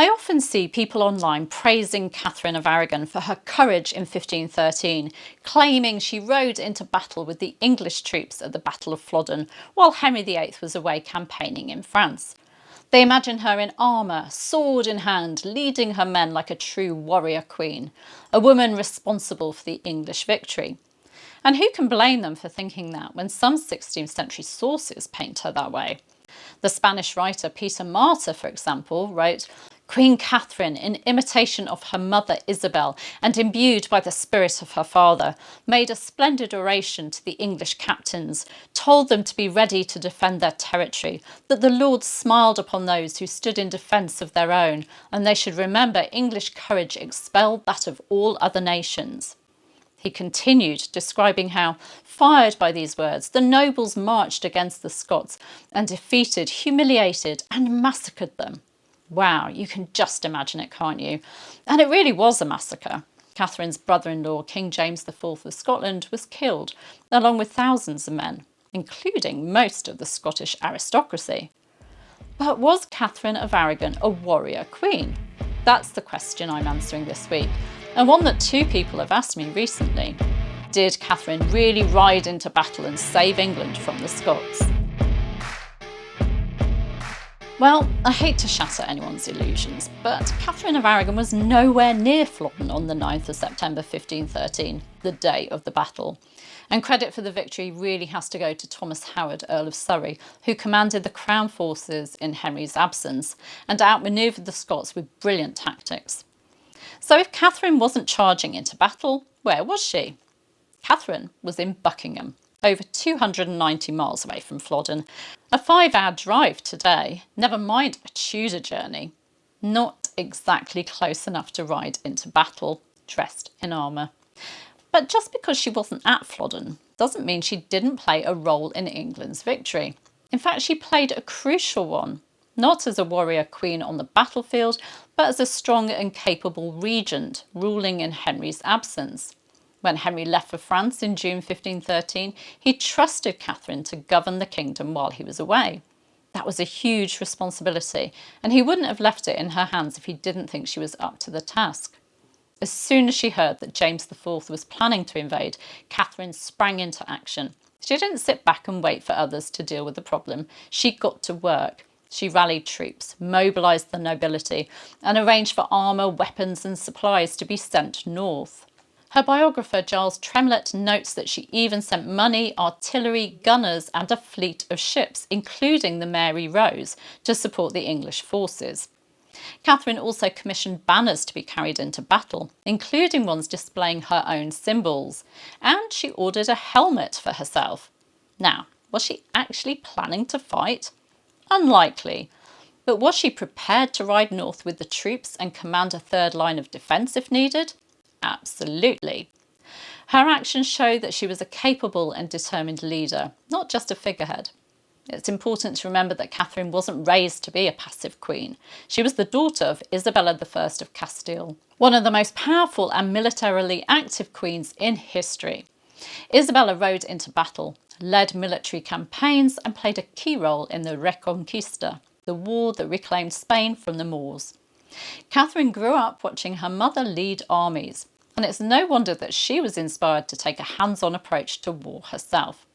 I often see people online praising Catherine of Aragon for her courage in 1513, claiming she rode into battle with the English troops at the Battle of Flodden while Henry VIII was away campaigning in France. They imagine her in armour, sword in hand, leading her men like a true warrior queen, a woman responsible for the English victory. And who can blame them for thinking that when some 16th century sources paint her that way? The Spanish writer Peter Martyr, for example, wrote, "Queen Catherine, in imitation of her mother Isabel and imbued by the spirit of her father, made a splendid oration to the English captains, told them to be ready to defend their territory, that the Lord smiled upon those who stood in defence of their own, and they should remember English courage expelled that of all other nations." He continued, describing how, fired by these words, the nobles marched against the Scots and defeated, humiliated and massacred them. Wow, you can just imagine it, can't you? And it really was a massacre. Catherine's brother-in-law, King James IV of Scotland, was killed, along with thousands of men, including most of the Scottish aristocracy. But was Catherine of Aragon a warrior queen? That's the question I'm answering this week, and one that two people have asked me recently. Did Catherine really ride into battle and save England from the Scots? Well, I hate to shatter anyone's illusions, but Catherine of Aragon was nowhere near Flodden on the 9th of September 1513, the day of the battle. And credit for the victory really has to go to Thomas Howard, Earl of Surrey, who commanded the Crown forces in Henry's absence and outmanoeuvred the Scots with brilliant tactics. So if Catherine wasn't charging into battle, where was she? Catherine was in Buckingham, over 290 miles away from Flodden. A 5-hour drive today, never mind a Tudor journey. Not exactly close enough to ride into battle, dressed in armour. But just because she wasn't at Flodden doesn't mean she didn't play a role in England's victory. In fact, she played a crucial one, not as a warrior queen on the battlefield, but as a strong and capable regent ruling in Henry's absence. When Henry left for France in June 1513, he trusted Catherine to govern the kingdom while he was away. That was a huge responsibility, and he wouldn't have left it in her hands if he didn't think she was up to the task. As soon as she heard that James IV was planning to invade, Catherine sprang into action. She didn't sit back and wait for others to deal with the problem. She got to work. She rallied troops, mobilised the nobility, and arranged for armour, weapons and supplies to be sent north. Her biographer Giles Tremlett notes that she even sent money, artillery, gunners and a fleet of ships, including the Mary Rose, to support the English forces. Catherine also commissioned banners to be carried into battle, including ones displaying her own symbols, and she ordered a helmet for herself. Now, was she actually planning to fight? Unlikely. But was she prepared to ride north with the troops and command a third line of defence if needed? Absolutely. Her actions show that she was a capable and determined leader, not just a figurehead. It's important to remember that Catherine wasn't raised to be a passive queen. She was the daughter of Isabella I of Castile, one of the most powerful and militarily active queens in history. Isabella rode into battle, led military campaigns and played a key role in the Reconquista, the war that reclaimed Spain from the Moors. Catherine grew up watching her mother lead armies, and it's no wonder that she was inspired to take a hands-on approach to war herself.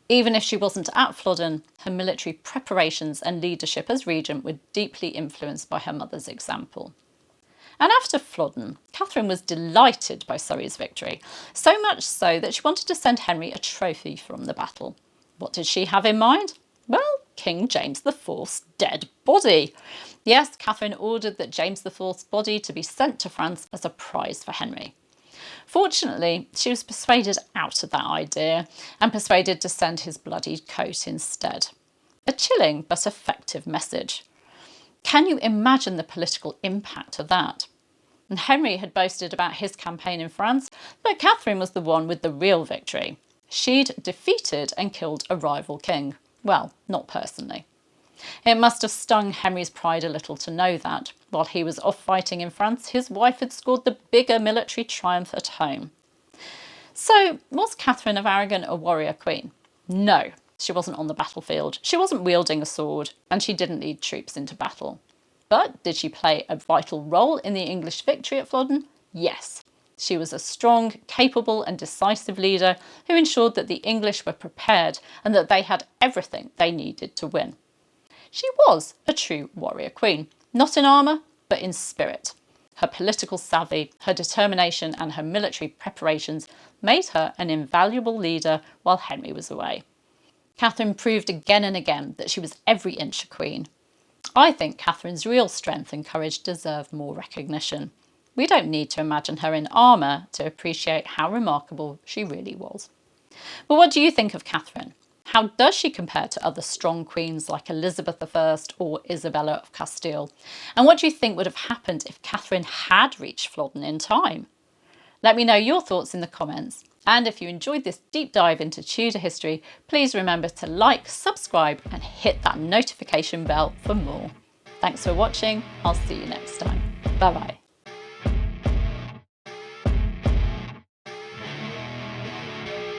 Even if she wasn't at Flodden, her military preparations and leadership as regent were deeply influenced by her mother's example. And after Flodden, Catherine was delighted by Surrey's victory, so much so that she wanted to send Henry a trophy from the battle. What did she have in mind? Well, King James IV's dead body. Yes, Catherine ordered that James IV's body to be sent to France as a prize for Henry. Fortunately, she was persuaded out of that idea and persuaded to send his bloodied coat instead. A chilling but effective message. Can you imagine the political impact of that? And Henry had boasted about his campaign in France, but Catherine was the one with the real victory. She'd defeated and killed a rival king. Well, not personally. It must have stung Henry's pride a little to know that, while he was off fighting in France, his wife had scored the bigger military triumph at home. So, was Catherine of Aragon a warrior queen? No, she wasn't on the battlefield, she wasn't wielding a sword, and she didn't lead troops into battle. But did she play a vital role in the English victory at Flodden? Yes. She was a strong, capable and decisive leader who ensured that the English were prepared and that they had everything they needed to win. She was a true warrior queen, not in armour, but in spirit. Her political savvy, her determination and her military preparations made her an invaluable leader while Henry was away. Catherine proved again and again that she was every inch a queen. I think Catherine's real strength and courage deserve more recognition. We don't need to imagine her in armour to appreciate how remarkable she really was. But what do you think of Catherine? How does she compare to other strong queens like Elizabeth I or Isabella of Castile? And what do you think would have happened if Catherine had reached Flodden in time? Let me know your thoughts in the comments. And if you enjoyed this deep dive into Tudor history, please remember to like, subscribe and hit that notification bell for more. Thanks for watching. I'll see you next time. Bye bye.